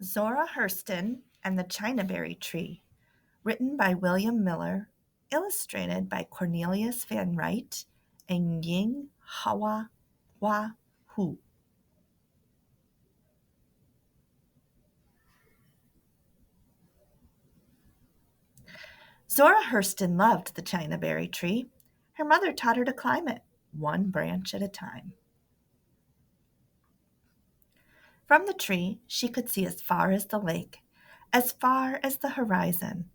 Zora Hurston and the Chinaberry Tree, written by William Miller, illustrated by Cornelius Van Wright and Ying Hawa Hua Hu. Zora Hurston loved the Chinaberry Tree. Her mother taught her to climb it, one branch at a time. From the tree, she could see as far as the lake, as far as the horizon.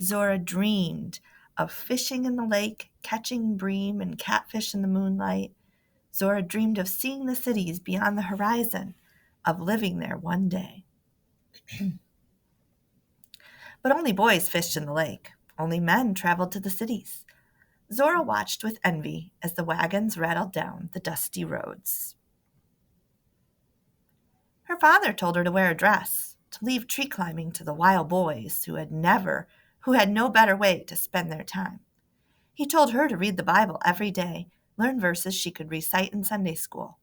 Zora dreamed of fishing in the lake, catching bream and catfish in the moonlight. Zora dreamed of seeing the cities beyond the horizon, of living there one day. But only boys fished in the lake. Only men traveled to the cities. Zora watched with envy as the wagons rattled down the dusty roads. Her father told her to wear a dress, to leave tree climbing to the wild boys who had no better way to spend their time. He told her to read the Bible every day, learn verses she could recite in Sunday school.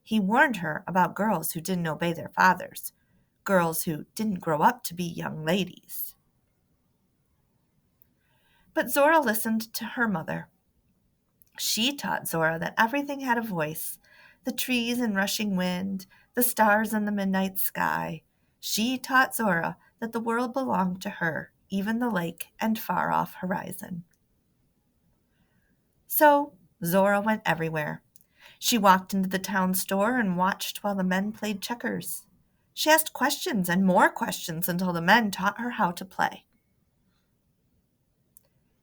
He warned her about girls who didn't obey their fathers, girls who didn't grow up to be young ladies. But Zora listened to her mother. She taught Zora that everything had a voice, the trees and rushing wind, the stars in the midnight sky. She taught Zora that the world belonged to her, even the lake and far-off horizon. So Zora went everywhere. She walked into the town store and watched while the men played checkers. She asked questions and more questions until the men taught her how to play.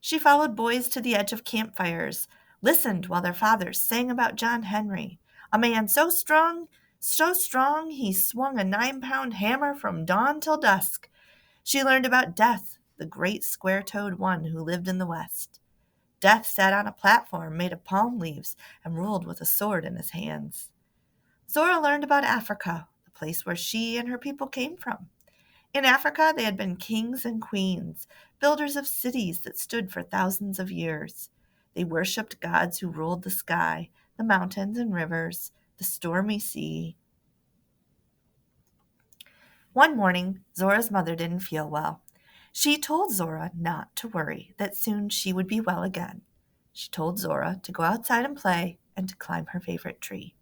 She followed boys to the edge of campfires, listened while their fathers sang about John Henry, a man so strong he swung a 9-pound hammer from dawn till dusk. She learned about Death, the great square-toed one who lived in the West. Death sat on a platform made of palm leaves and ruled with a sword in his hands. Zora learned about Africa, the place where she and her people came from. In Africa, they had been kings and queens, builders of cities that stood for thousands of years. They worshipped gods who ruled the sky, the mountains and rivers, the stormy sea. One morning, Zora's mother didn't feel well. She told Zora not to worry, that soon she would be well again. She told Zora to go outside and play and to climb her favorite tree.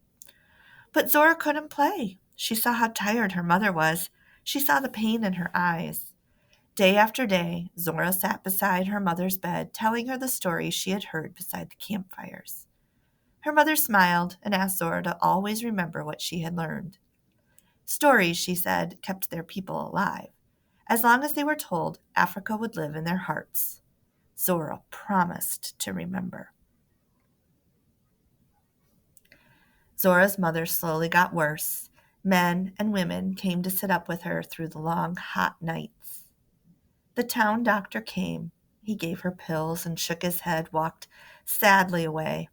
But Zora couldn't play. She saw how tired her mother was. She saw the pain in her eyes. Day after day, Zora sat beside her mother's bed, telling her the stories she had heard beside the campfires. Her mother smiled and asked Zora to always remember what she had learned. Stories, she said, kept their people alive. As long as they were told, Africa would live in their hearts. Zora promised to remember. Zora's mother slowly got worse. Men and women came to sit up with her through the long, hot nights. The town doctor came. He gave her pills and shook his head, walked sadly away.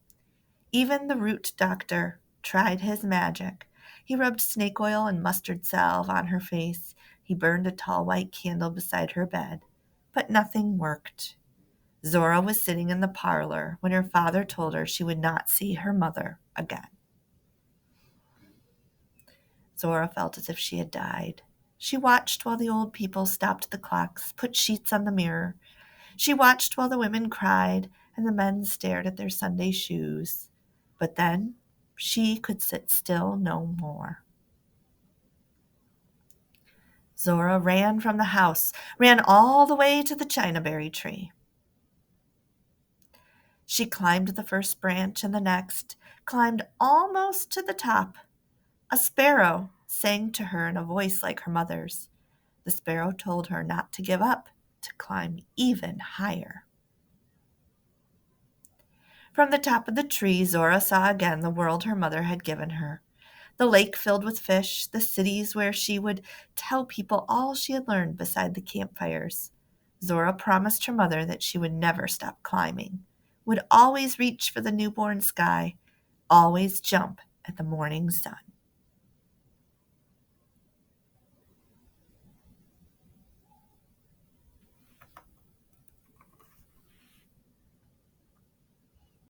Even the root doctor tried his magic. He rubbed snake oil and mustard salve on her face. He burned a tall white candle beside her bed. But nothing worked. Zora was sitting in the parlor when her father told her she would not see her mother again. Zora felt as if she had died. She watched while the old people stopped the clocks, put sheets on the mirror. She watched while the women cried and the men stared at their Sunday shoes. But then she could sit still no more. Zora ran from the house, ran all the way to the Chinaberry tree. She climbed the first branch and the next, climbed almost to the top. A sparrow sang to her in a voice like her mother's. The sparrow told her not to give up, to climb even higher. From the top of the tree, Zora saw again the world her mother had given her. The lake filled with fish, the cities where she would tell people all she had learned beside the campfires. Zora promised her mother that she would never stop climbing, would always reach for the newborn sky, always jump at the morning sun.